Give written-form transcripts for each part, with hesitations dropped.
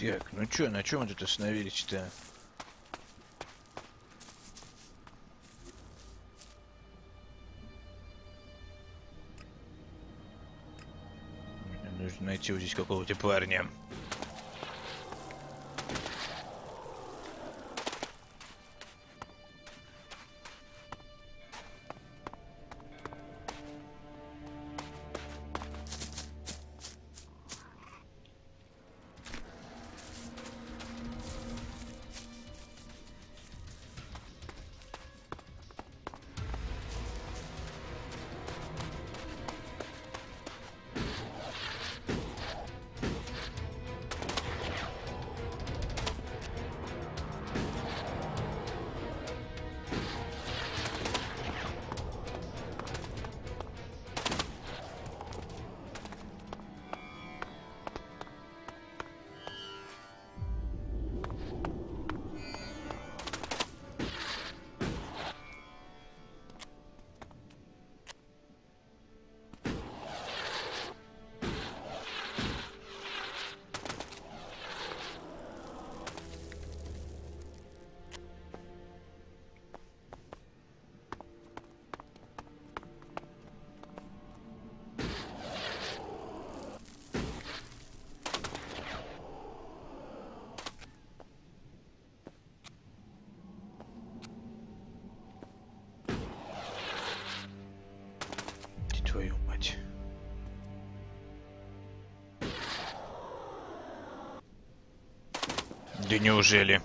Так, ну чё, на чем мы тут остановились-то? Нужно найти вот здесь какого-то парня. Твою мать. Да неужели?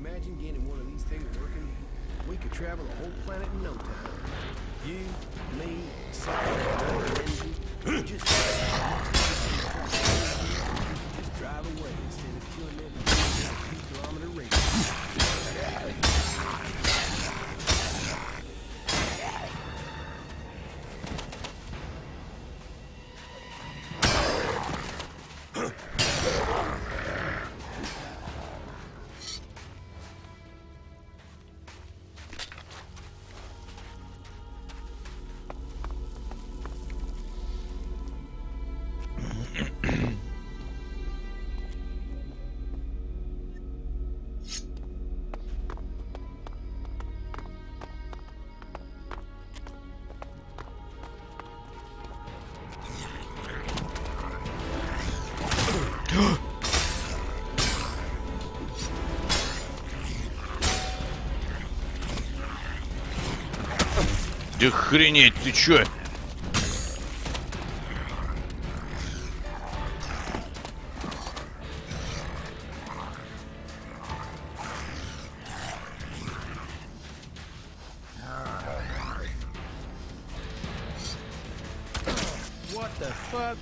Imagine getting one of these things working. We could travel the whole planet in no time. You, me, Energy, just drive away instead of killing every 2-kilometer radius. Да охренеть, ты чё? What the fuck?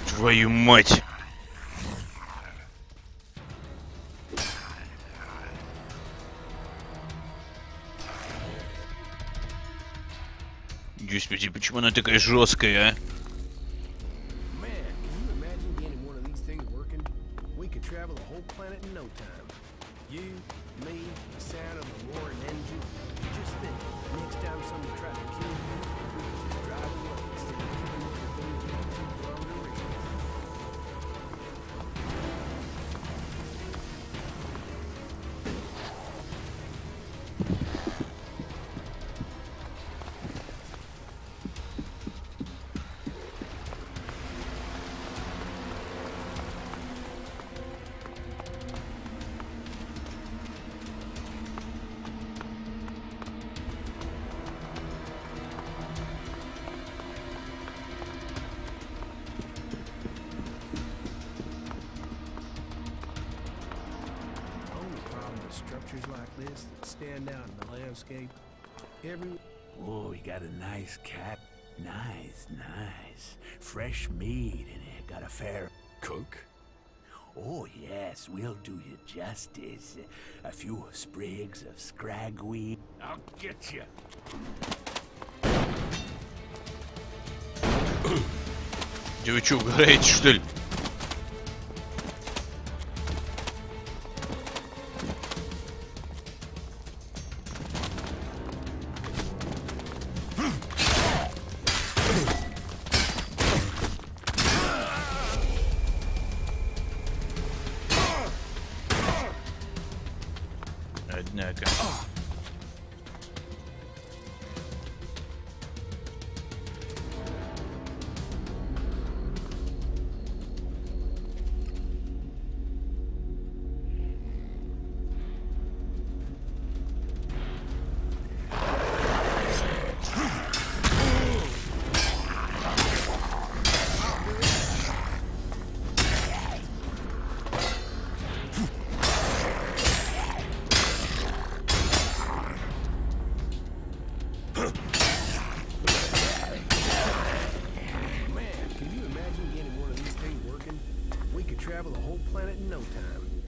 Твою мать! Господи, почему она такая жесткая, а? Man, can you imagine getting one of these things working? We could travel the whole planet in no time. You, me, the sound of the roaring engine. Just think, next time somebody tried to kill you, we could just drive away instead of keeping up with things that are too far to reach. Structures like this that stand out in the landscape. Oh, you got a nice cat. Nice, nice. Fresh meat in it. Got a fair cook. Oh, yes, we'll do you justice. A few sprigs of scragweed. I'll get you. Да вы что, угораете, что ли? Однако. Travel the whole planet in no time.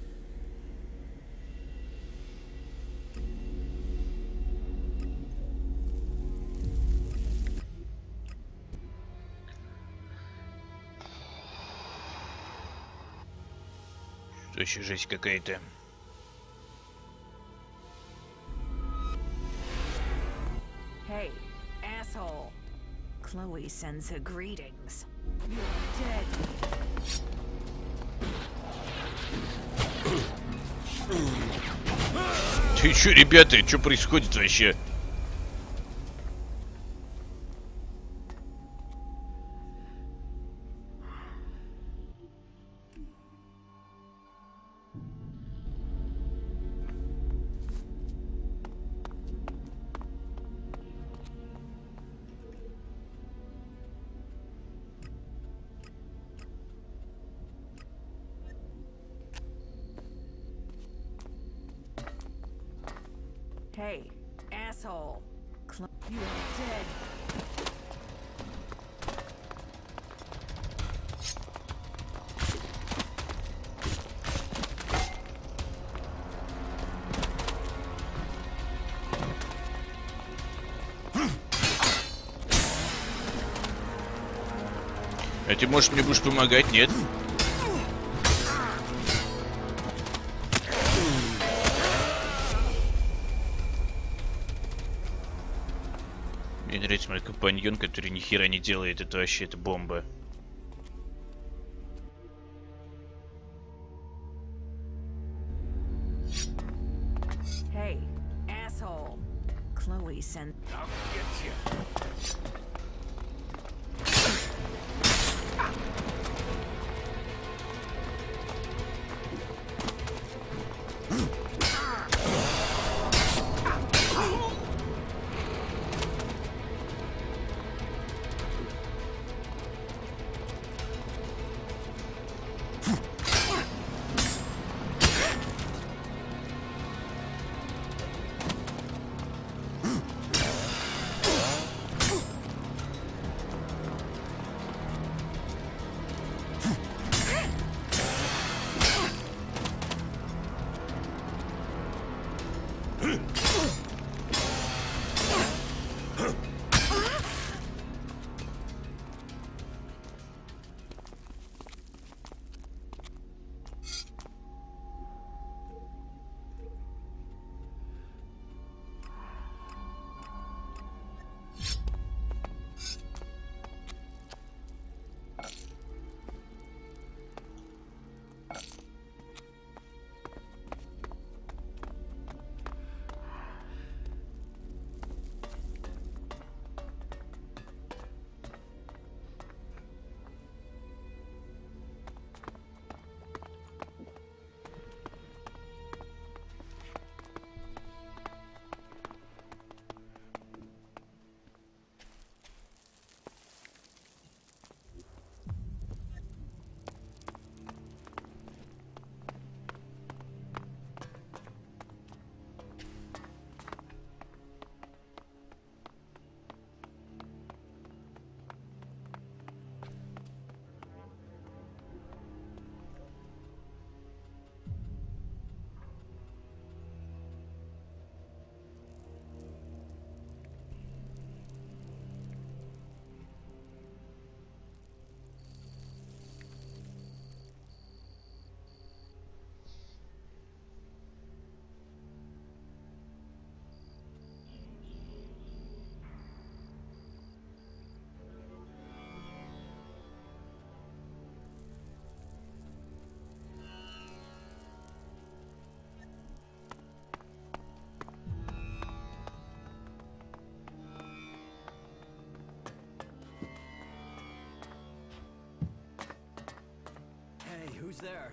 Что еще жесть какая-то? Hey, asshole. Chloe sends her greetings. You're dead. Ты чё, ребята, что происходит вообще? Hey, asshole. You're dead. А ты, может, мне будешь помогать, нет? Мне нравится мой компаньон, который ни хера не делает. Это вообще, это бомба. Hey, asshole. Chloe sent. I'll get you. Almost there.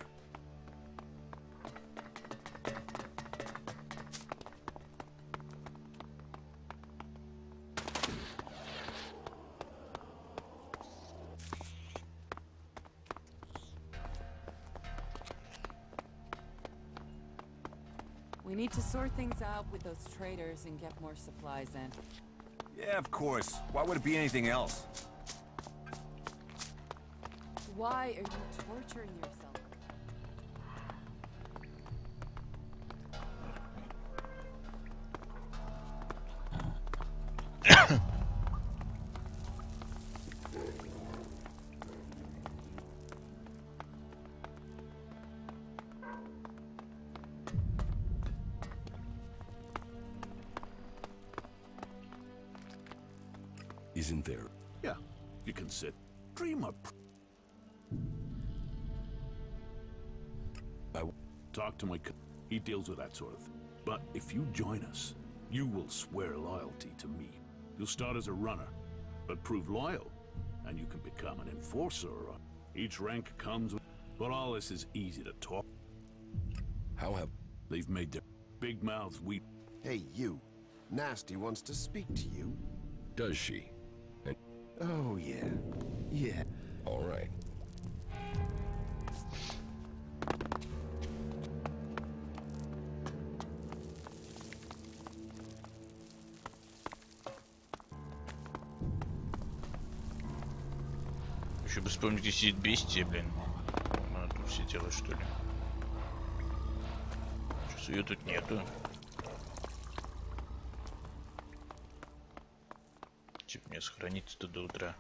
We need to sort things out with those traders and get more supplies in. Yeah, of course. Why would it be anything else? Why are you torturing yourself? Isn't there? Yeah, you can sit. Dream up. I talk to my. He deals with that sort of thing. But if you join us, you will swear loyalty to me. You'll start as a runner, but prove loyal, and you can become an enforcer. Each rank comes with. But all this is easy to talk. How have... They've made their big mouths weep. Hey, you. Nasty wants to speak to you. Does she? Oh, yeah. Yeah. All right. Еще бы вспомнить, где сидит бестия, блин. Она тут сидела, что ли? Сейчас ее тут нету. Типа мне сохраниться-то до утра.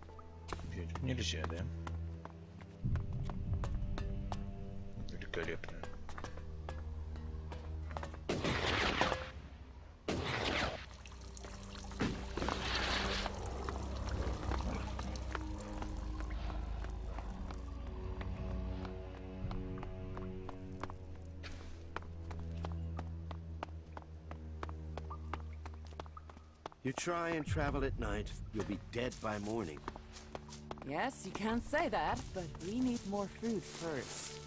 Тут нельзя, да? Великолепно. You try and travel at night, you'll be dead by morning. Yes, you can't say that, but we need more food first.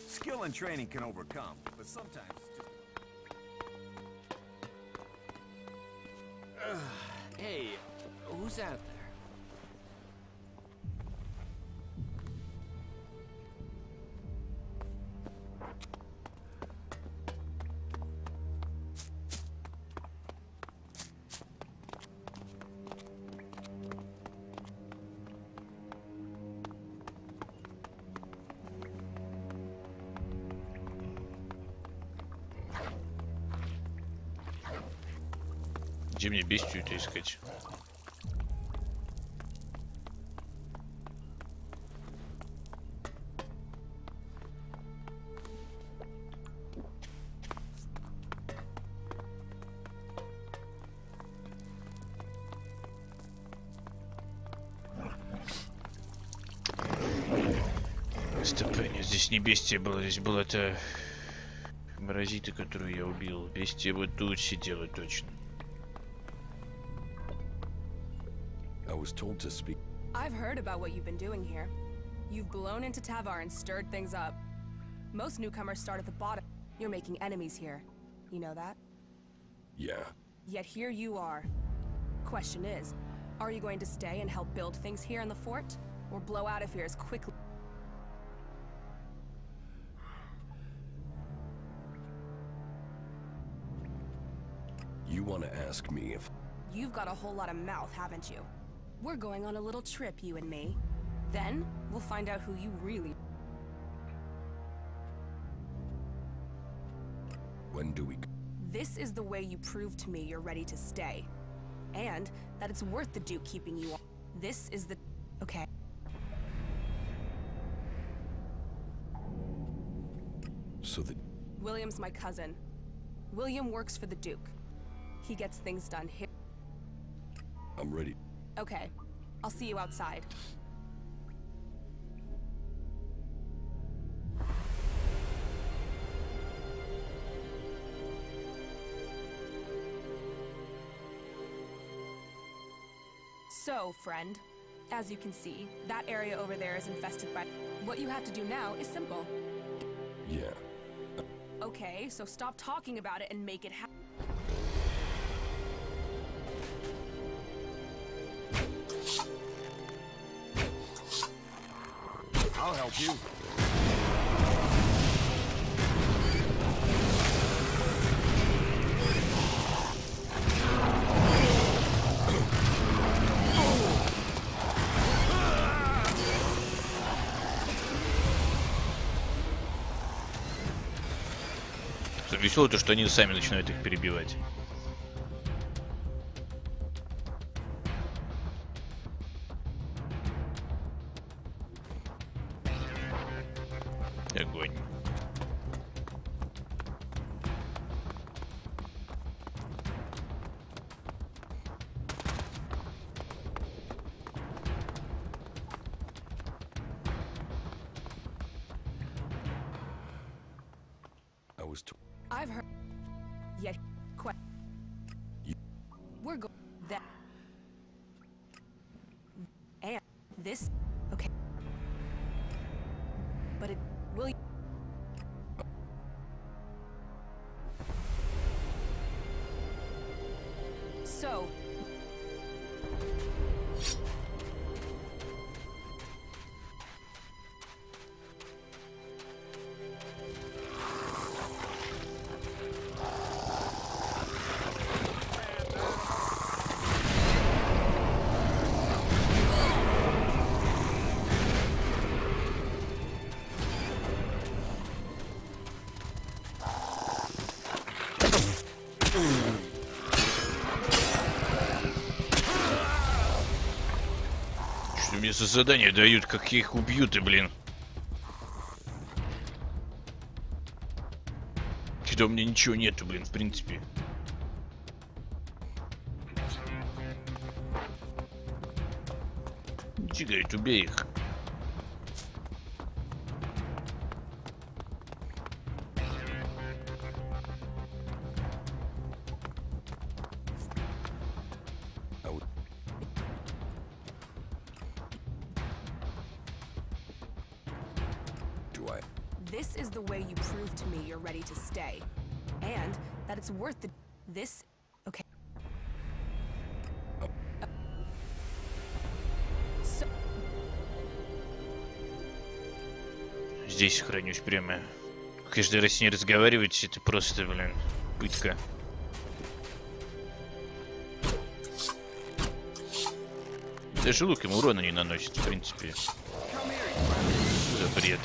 Skill and training can overcome, but sometimes... Hey, who's out there? Где мне бестию-то искать? Стопение, здесь не бестия была, здесь была та паразита, которую я убил. Бестия вот тут сидела точно. was told to speak. I've heard about what you've been doing here. You've blown into Tavar and stirred things up. Most newcomers start at the bottom. You're making enemies here. You know that? Yeah. Yet here you are. Question is, are you going to stay and help build things here in the fort? Or blow out of here as quickly? You want to ask me if... You've got a whole lot of mouth, haven't you? We're going on a little trip, you and me. Then, we'll find out who you really... When do we... This is the way you prove to me you're ready to stay. And that it's worth the Duke keeping you on. This is the... Okay. So the... William's my cousin. William works for the Duke. He gets things done here. I'm ready. Okay. I'll see you outside. So, friend, As you can see, that area over there is infested by... What you have to do now is simple. Yeah. Okay, so stop talking about it and make it happen. I'll help you. Весело то, что они сами начинают их перебивать. Огонь. I've heard... Yet... Quite... We're going... That... And... This... Okay. But it... Will... So... Что мне за задание дают, как я их убью-то, блин? Когда у меня ничего нету, блин, в принципе. Че, говорит, убей их. This is the way you prove to me you're ready to stay. And that it's worth the... This... Okay. So... Здесь хранюсь прямо. Каждый раз с ней разговаривать, это просто, блин, пытка. Даже лук ему урона не наносит, в принципе. За бред.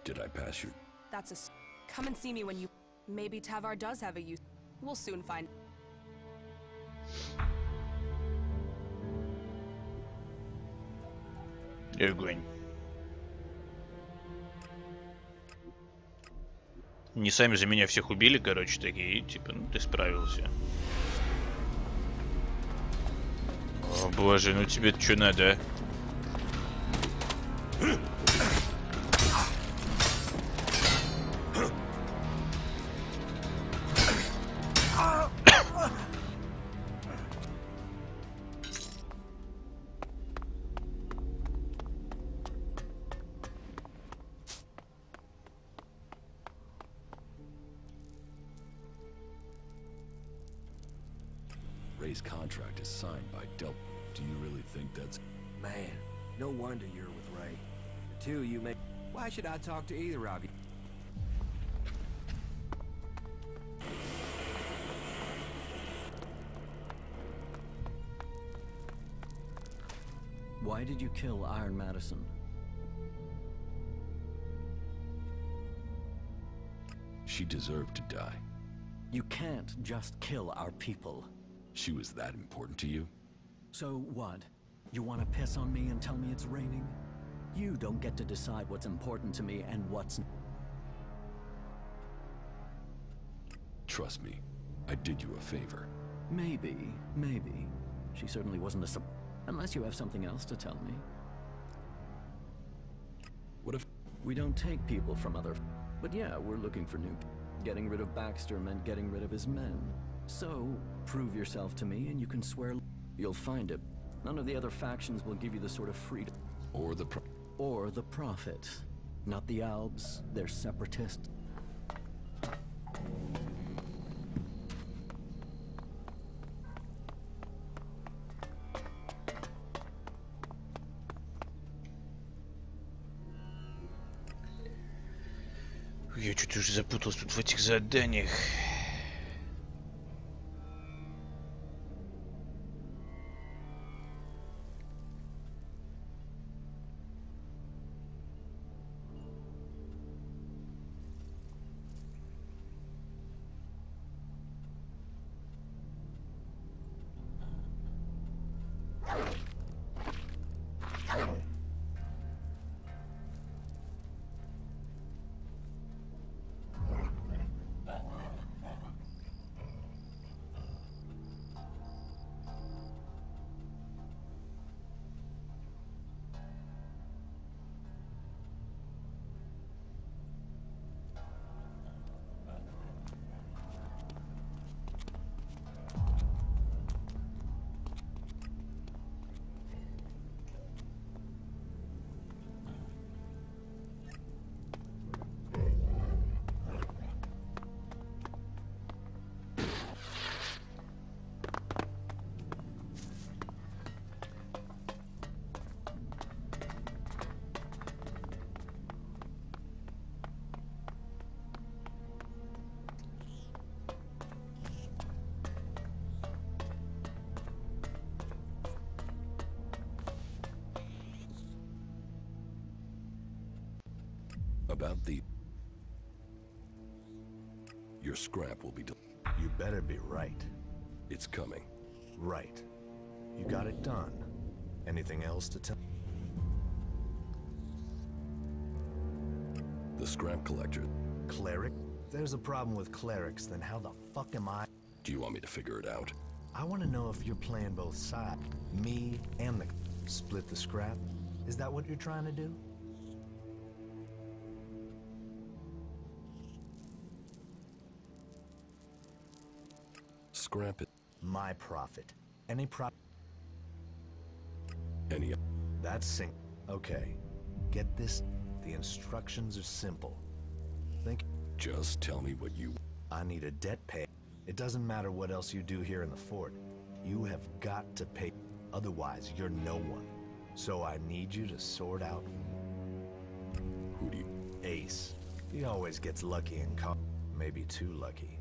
Did I pass you? That's a... Come and see me when you... Maybe Tavar does have a use. We'll soon find... Огонь. Не сами за меня всех убили, короче, такие, и, типа, ну ты справился. О боже, ну тебе-то что надо, а? Ray's contract is signed by Del. Do you really think that's... Man, no wonder you're with Ray. The two of you make... Why should I talk to either of you? Why did you kill Iron Madison? She deserved to die. You can't just kill our people. She was that important to you? So what? You want to piss on me and tell me it's raining? You don't get to decide what's important to me and what's... Trust me, I did you a favor. Maybe. She certainly wasn't a... Unless you have something else to tell me. What if... We don't take people from other... But yeah, we're looking for new... Getting rid of Baxter meant getting rid of his men. So, prove yourself to me and you can swear... You'll find it. None of the other factions will give you the sort of freedom... Or the Prophet. Not the Albs, they're separatists. Я что-то уже запутался тут в этих заданиях. About the... Your scrap will be... You better be right. It's coming. Right. You got it done. Anything else to tell? The scrap collector. Cleric? If there's a problem with clerics, then how the fuck am I? Do you want me to figure it out? I want to know if you're playing both sides. Me and the... Split the scrap? Is that what you're trying to do? Scrap it. My profit. Any profit? Any... That's sink. Okay. Get this. The instructions are simple. Think... Just tell me what you... I need a debt pay. It doesn't matter what else you do here in the fort. You have got to pay. Otherwise, you're no one. So I need you to sort out... Who do you... Ace. He always gets lucky and maybe too lucky.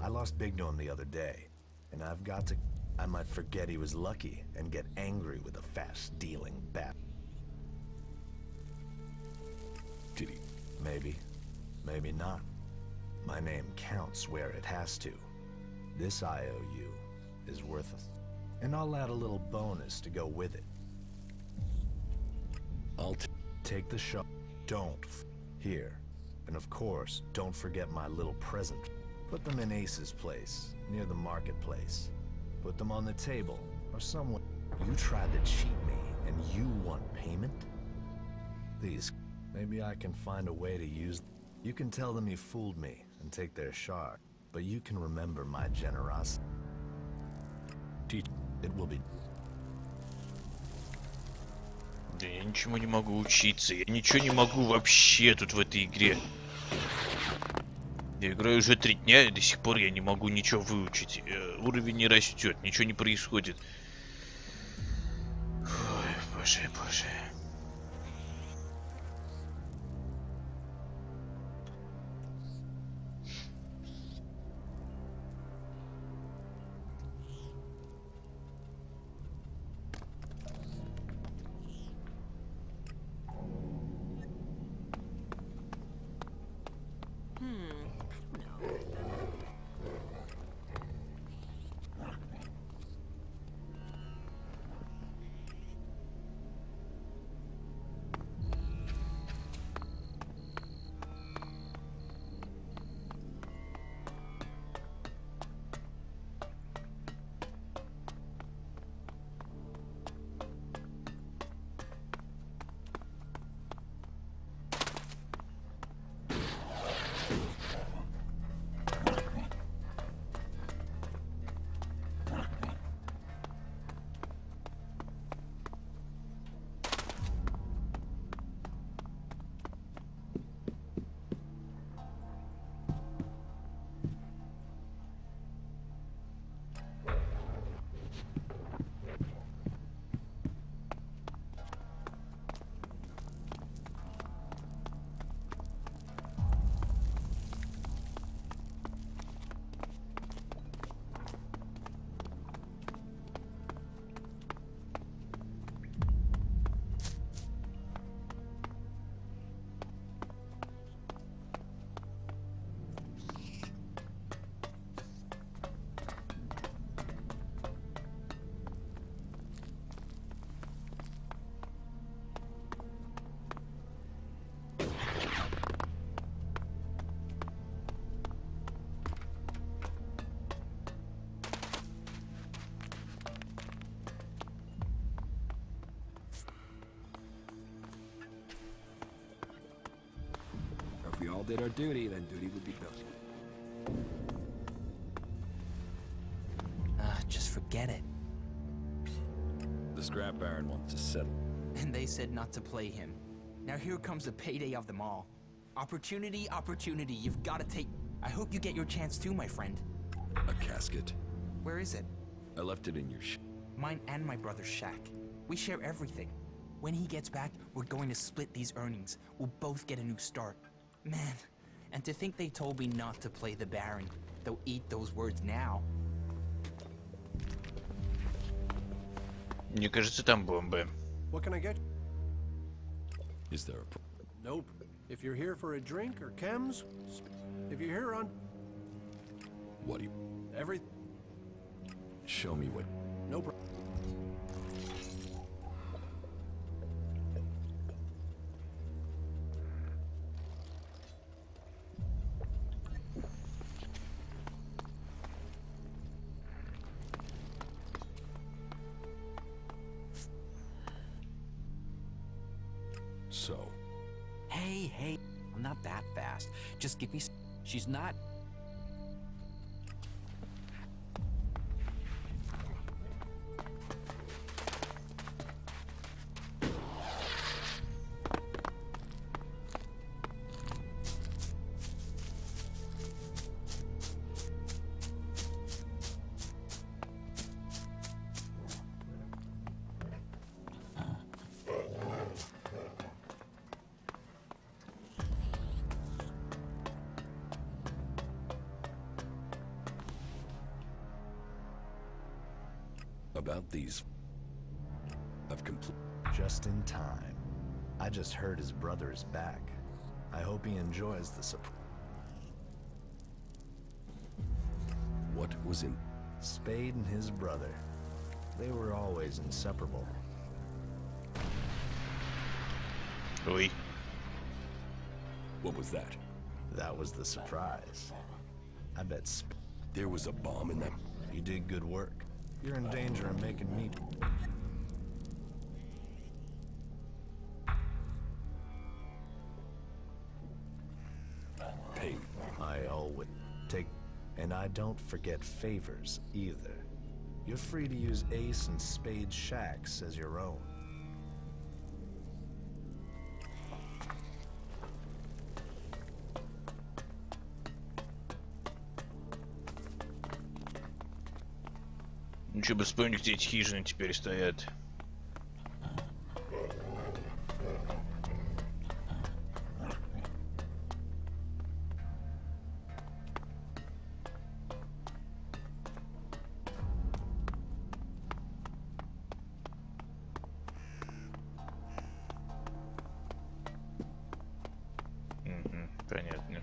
I lost big to him the other day, and I've got to... I might forget he was lucky and get angry with a fast-dealing bat. Did he? Maybe. Maybe not. My name counts where it has to. This IOU is worth it. And I'll add a little bonus to go with it. I'll take the shot. Don't. Here. And of course, don't forget my little present. Put them in Ace's place, near the marketplace. Put them on the table, or somewhere. You tried to cheat me, and you want payment? These... Maybe I can find a way to use... You can tell them you fooled me, and take their shard. But you can remember my generosity. It will be... Да я ничему не могу учиться. Я ничего не могу вообще тут в этой игре. Я играю уже 3 дня, и до сих пор я не могу ничего выучить. Уровень не растет, ничего не происходит. Ой, боже, боже. If we all did our duty, then duty would be done. Just forget it. The scrap baron wants to settle. And they said not to play him. Now here comes the payday of them all. Opportunity, opportunity, you've got to take... I hope you get your chance too, my friend. A casket? Where is it? I left it in your Mine and my brother's shack. We share everything. When he gets back, we're going to split these earnings. We'll both get a new start. Man, and to think they told me not to play the Baron. They'll eat those words now. Мне кажется, там бомбы. What can I get? Is there a... Nope. If you're here for a drink or chems, if you're here on... What do you... Every... Show me what... No problem. So... Hey, not that fast. Just give me... She's not... About these... I've completed... Just in time. I just heard his brother is back. I hope he enjoys the surprise. What was in... Spade and his brother. They were always inseparable. Oi. What was that? That was the surprise. I bet There was a bomb in that... You did good work. You're in danger of making me... Pay. I always take... And I don't forget favors, either. You're free to use Ace and Spade shacks as your own. Лучше бы вспомнить, где эти хижины теперь стоят. Понятно.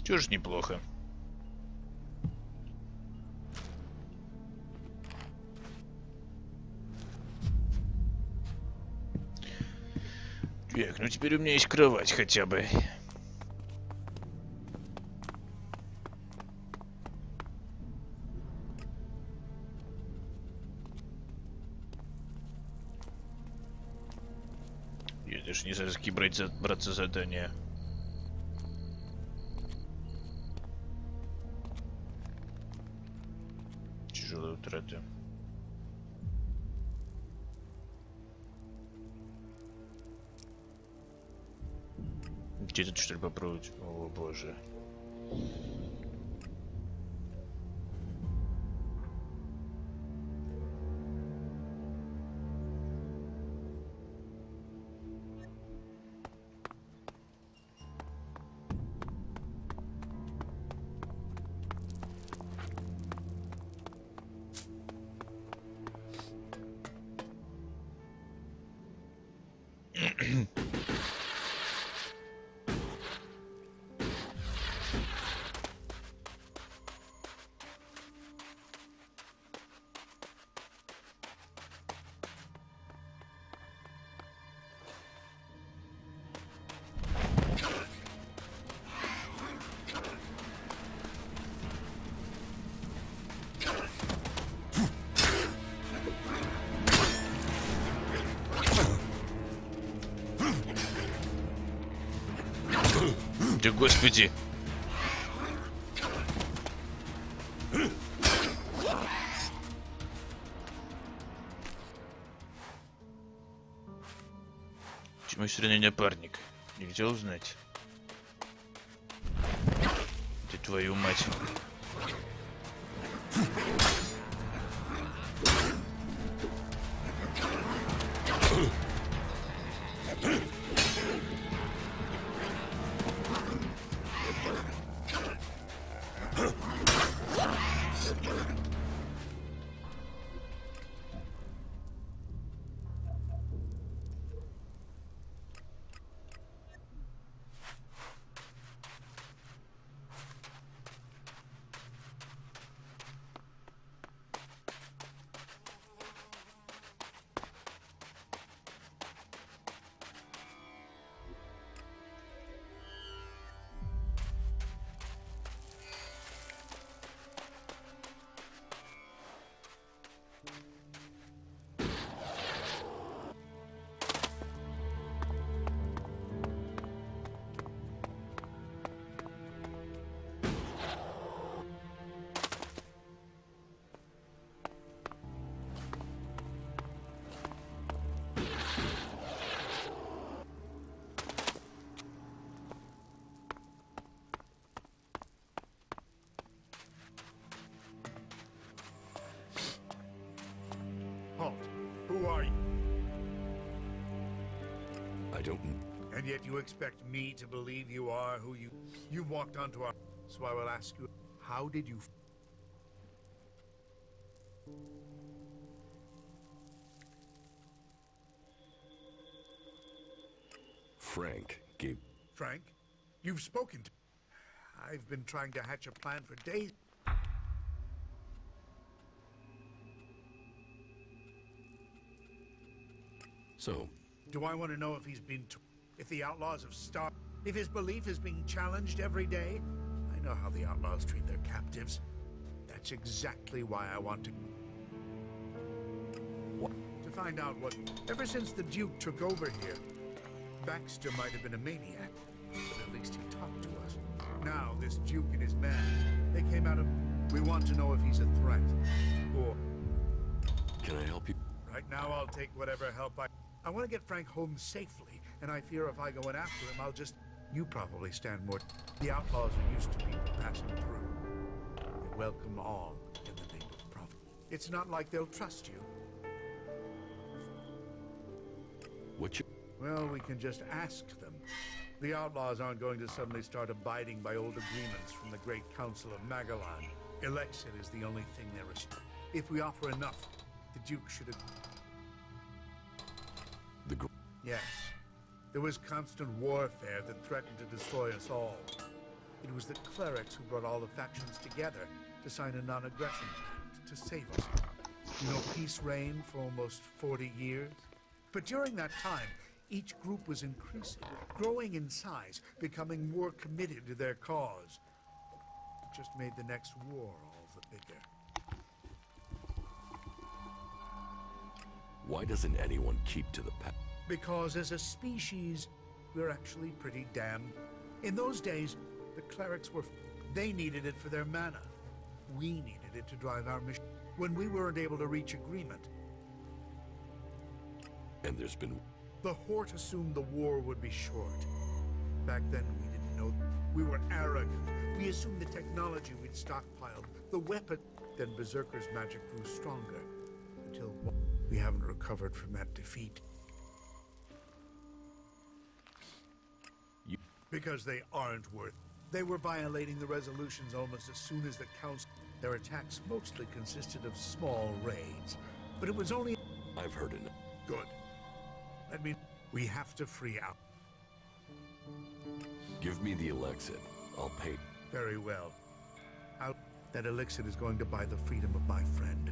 Чё ж неплохо. Так, ну теперь у меня есть кровать хотя бы. Я даже не знаю, за какие браться задания. Тяжелая утрата. Где тут что ли попробовать? О боже. Да господи. Мой сильный напарник. Нельзя узнать. Ты твою мать. Who are you? I don't... And yet you expect me to believe you are who you... You've walked onto our... So I will ask you, how did you... Frank gave... Frank? You've spoken to... I've been trying to hatch a plan for days. So... Do I want to know if he's been... If the outlaws have stopped... If his belief is being challenged every day? I know how the outlaws treat their captives. That's exactly why I want to... What? To find out what... Ever since the Duke took over here, Baxter might have been a maniac, but at least he talked to us. Now, this Duke and his men, they came out of... We want to know if he's a threat, or... Can I help you? Right now, I'll take whatever help I want to get Frank home safely, and I fear if I go in after him, I'll just... You probably stand more... The outlaws are used to people passing through. They welcome all in the name of profit. It's not like they'll trust you. What you... Well, we can just ask them. The outlaws aren't going to suddenly start abiding by old agreements from the Great Council of Magellan. ELEX is the only thing there is. If we offer enough, the Duke should have... Yes. There was constant warfare that threatened to destroy us all. It was the clerics who brought all the factions together to sign a non-aggression pact to save us. You know, peace reigned for almost 40 years. But during that time, each group was increasing, growing in size, becoming more committed to their cause. It just made the next war all the bigger. Why doesn't anyone keep to the path? Because as a species, we're actually pretty damn... In those days, the clerics were... They needed it for their mana. We needed it to drive our mission. When we weren't able to reach agreement... And there's been... The Horde assumed the war would be short. Back then, we didn't know... We were arrogant. We assumed the technology we'd stockpiled, the weapon... Then Berserker's magic grew stronger. Until we haven't recovered from that defeat. Because they aren't worth. They were violating the resolutions almost as soon as the council. Their attacks mostly consisted of small raids, but it was only... I've heard enough. Good. Let me... We have to free out. Give me the elixir. I'll pay. Very well. That elixir is going to buy the freedom of my friend.